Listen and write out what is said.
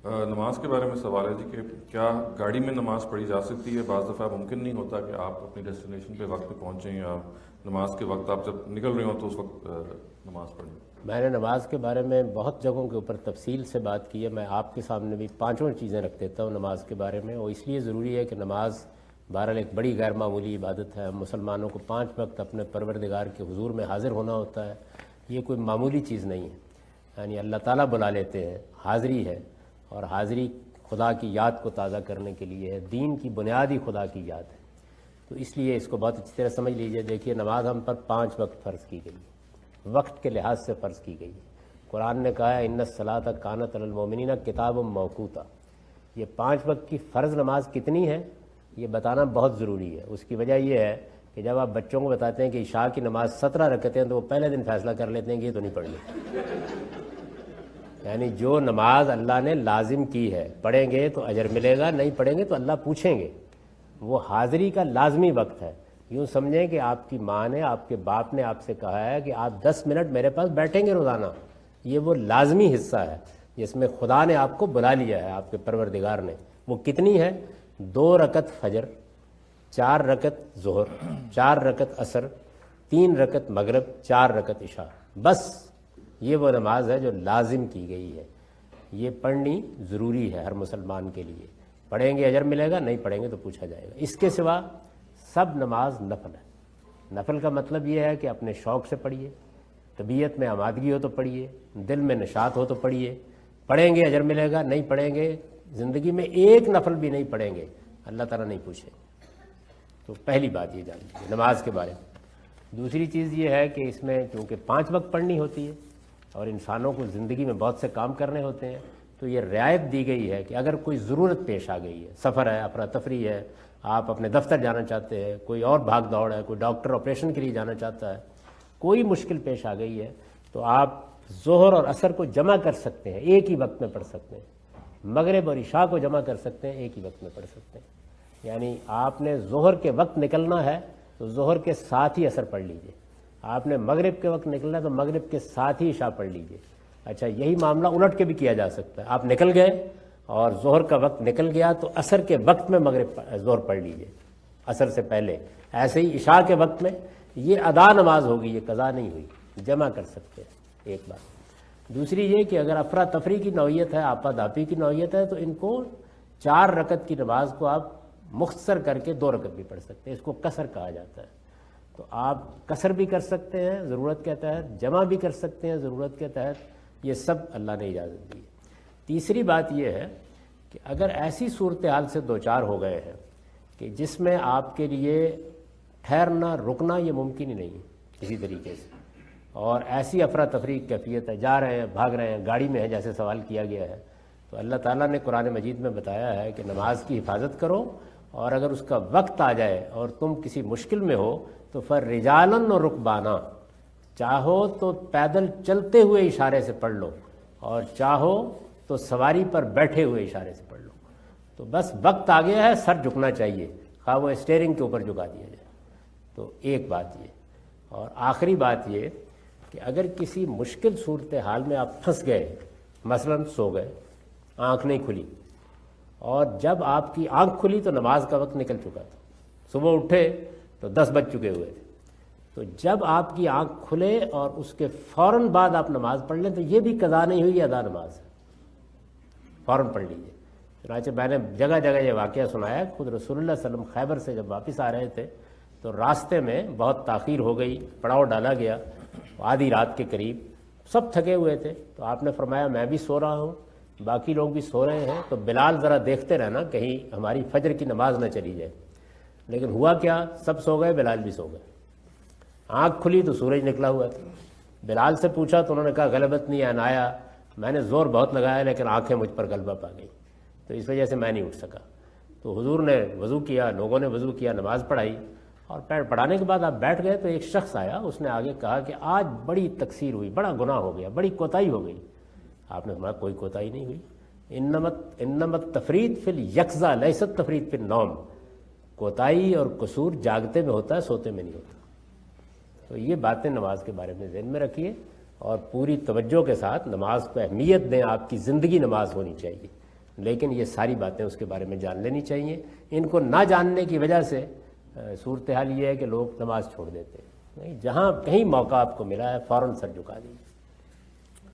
نماز کے بارے میں سوال ہے جی کہ کیا گاڑی میں نماز پڑھی جا سکتی ہے؟ بعض دفعہ ممکن نہیں ہوتا کہ آپ اپنی ڈیسٹینیشن پہ وقت پہ پہنچیں، یا نماز کے وقت آپ جب نکل رہے ہوں تو اس وقت نماز پڑھیں۔ میں نے نماز کے بارے میں بہت جگہوں کے اوپر تفصیل سے بات کی ہے. میں آپ کے سامنے بھی پانچوں چیزیں رکھ دیتا ہوں نماز کے بارے میں. اور اس لیے ضروری ہے کہ نماز بہرحال ایک بڑی غیر معمولی عبادت ہے. ہم مسلمانوں کو 5 وقت اپنے پروردگار کے حضور میں حاضر ہونا ہوتا ہے. یہ کوئی معمولی چیز نہیں ہے. یعنی اللہ تعالیٰ بلا لیتے ہیں، حاضری ہے، اور حاضری خدا کی یاد کو تازہ کرنے کے لیے ہے. دین کی بنیادی خدا کی یاد ہے. تو اس لیے اس کو بہت اچھی طرح سمجھ لیجئے. دیکھیے، نماز ہم پر 5 وقت فرض کی گئی ہے، وقت کے لحاظ سے فرض کی گئی ہے. قرآن نے کہا ہے ان الصلاۃ کانت علی المؤمنین کتاب موقوتا. یہ 5 وقت کی فرض نماز کتنی ہے یہ بتانا بہت ضروری ہے. اس کی وجہ یہ ہے کہ جب آپ بچوں کو بتاتے ہیں کہ عشاء کی نماز 17 رکعتیں ہیں تو وہ پہلے دن فیصلہ کر لیتے ہیں کہ یہ تو نہیں پڑھنی. یعنی جو نماز اللہ نے لازم کی ہے، پڑھیں گے تو اجر ملے گا، نہیں پڑھیں گے تو اللہ پوچھیں گے. وہ حاضری کا لازمی وقت ہے. یوں سمجھیں کہ آپ کی ماں نے، آپ کے باپ نے آپ سے کہا ہے کہ آپ 10 منٹ میرے پاس بیٹھیں گے روزانہ. یہ وہ لازمی حصہ ہے جس میں خدا نے آپ کو بلا لیا ہے، آپ کے پروردگار نے. وہ کتنی ہے؟ 2 رکعت فجر، 4 رکعت ظہر، 4 رکعت عصر، 3 رکعت مغرب، 4 رکعت عشاء. بس یہ وہ نماز ہے جو لازم کی گئی ہے. یہ پڑھنی ضروری ہے ہر مسلمان کے لیے. پڑھیں گے اجر ملے گا، نہیں پڑھیں گے تو پوچھا جائے گا. اس کے سوا سب نماز نفل ہے. نفل کا مطلب یہ ہے کہ اپنے شوق سے پڑھیے، طبیعت میں آمادگی ہو تو پڑھیے، دل میں نشاط ہو تو پڑھیے. پڑھیں گے اجر ملے گا، نہیں پڑھیں گے، زندگی میں ایک نفل بھی نہیں پڑھیں گے، اللہ تعالیٰ نہیں پوچھے. تو پہلی بات یہ جان لیجیے نماز کے بارے میں. دوسری چیز یہ ہے کہ اس میں چونکہ 5 وقت پڑھنی ہوتی ہے اور انسانوں کو زندگی میں بہت سے کام کرنے ہوتے ہیں، تو یہ رعایت دی گئی ہے کہ اگر کوئی ضرورت پیش آ گئی ہے، سفر ہے، افراتفری ہے، آپ اپنے دفتر جانا چاہتے ہیں، کوئی اور بھاگ دوڑ ہے، کوئی ڈاکٹر آپریشن کے لیے جانا چاہتا ہے، کوئی مشکل پیش آ گئی ہے، تو آپ ظہر اور عصر کو جمع کر سکتے ہیں، ایک ہی وقت میں پڑھ سکتے ہیں. مغرب اور عشاء کو جمع کر سکتے ہیں، ایک ہی وقت میں پڑھ سکتے ہیں. یعنی آپ نے ظہر کے وقت نکلنا ہے تو ظہر کے ساتھ ہی عصر پڑھ لیجئے. آپ نے مغرب کے وقت نکلنا ہے تو مغرب کے ساتھ ہی عشاء پڑھ لیجئے. اچھا، یہی معاملہ الٹ کے بھی کیا جا سکتا ہے. آپ نکل گئے اور ظہر کا وقت نکل گیا تو عصر کے وقت میں ظہر پڑھ لیجئے، عصر سے پہلے. ایسے ہی عشاء کے وقت میں یہ ادا نماز ہوگی، یہ قضا نہیں ہوئی، جمع کر سکتے ہیں. ایک بات. دوسری یہ کہ اگر افراتفری کی نوعیت ہے، آپا داپی کی نوعیت ہے، تو ان کو 4 رکعت کی نماز کو آپ مختصر کر کے 2 رکعت بھی پڑھ سکتے ہیں. اس کو قصر کہا جاتا ہے. تو آپ قصر بھی کر سکتے ہیں ضرورت کے تحت، جمع بھی کر سکتے ہیں ضرورت کے تحت. یہ سب اللہ نے اجازت دی ہے. تیسری بات یہ ہے کہ اگر ایسی صورتحال سے دوچار ہو گئے ہیں کہ جس میں آپ کے لیے ٹھہرنا رکنا یہ ممکن ہی نہیں ہے کسی طریقے سے، اور ایسی افراتفری کیفیت ہے، جا رہے ہیں، بھاگ رہے ہیں، گاڑی میں ہے جیسے سوال کیا گیا ہے، تو اللہ تعالیٰ نے قرآن مجید میں بتایا ہے کہ نماز کی حفاظت کرو، اور اگر اس کا وقت آ جائے اور تم کسی مشکل میں ہو تو فرجالن و رکبانا، چاہو تو پیدل چلتے ہوئے اشارے سے پڑھ لو، اور چاہو تو سواری پر بیٹھے ہوئے اشارے سے پڑھ لو. تو بس وقت آ گیا ہے، سر جھکنا چاہیے، خواہ وہ اسٹیئرنگ کے اوپر جھکا دیا جائے. تو ایک بات یہ. اور آخری بات یہ کہ اگر کسی مشکل صورتحال میں آپ پھنس گئے، مثلا سو گئے، آنکھ نہیں کھلی، اور جب آپ کی آنکھ کھلی تو نماز کا وقت نکل چکا تھا، صبح اٹھے تو 10 بج چکے ہوئے تھے، تو جب آپ کی آنکھ کھلے اور اس کے فوراً بعد آپ نماز پڑھ لیں تو یہ بھی قضا نہیں ہوئی، یہ ادا نماز ہے، فوراً پڑھ لیجیے. چنانچہ میں نے جگہ جگہ یہ واقعہ سنایا. خود رسول اللہ صلی اللہ علیہ وسلم خیبر سے جب واپس آ رہے تھے تو راستے میں بہت تاخیر ہو گئی، پڑاؤ ڈالا گیا آدھی رات کے قریب، سب تھکے ہوئے تھے. تو آپ نے فرمایا میں بھی سو رہا ہوں، باقی لوگ بھی سو رہے ہیں، تو بلال ذرا دیکھتے رہنا کہیں ہماری فجر کی نماز نہ چلی جائے. لیکن ہوا کیا، سب سو گئے، بلال بھی سو گئے. آنکھ کھلی تو سورج نکلا ہوا تھا. بلال سے پوچھا تو انہوں نے کہا غلبتنی عنایا، میں نے زور بہت لگایا لیکن آنکھیں مجھ پر غلبہ پا گئی، تو اس وجہ سے میں نہیں اٹھ سکا. تو حضور نے وضو کیا، لوگوں نے وضو کیا، نماز پڑھائی، اور پڑھانے کے بعد آپ بیٹھ گئے تو ایک شخص آیا، اس نے آگے کہا کہ آج بڑی تقصیر ہوئی، بڑا گناہ ہو گیا، بڑی کوتاہی ہو گئی. آپ نے فرمایا کوئی کوتاہی نہیں ہوئی، انمت تفرید فی الیقظہ لیست تفرید فی النوم. کوتاہی اور قصور جاگتے میں ہوتا ہے، سوتے میں نہیں ہوتا. تو یہ باتیں نماز کے بارے میں ذہن میں رکھیے، اور پوری توجہ کے ساتھ نماز کو اہمیت دیں. آپ کی زندگی نماز ہونی چاہیے. لیکن یہ ساری باتیں اس کے بارے میں جان لینی چاہیے. ان کو نہ جاننے کی وجہ سے صورتحال یہ ہے کہ لوگ نماز چھوڑ دیتے ہیں. نہیں، جہاں کہیں موقع آپ کو ملا ہے فوراً سر جھکا دیجیے.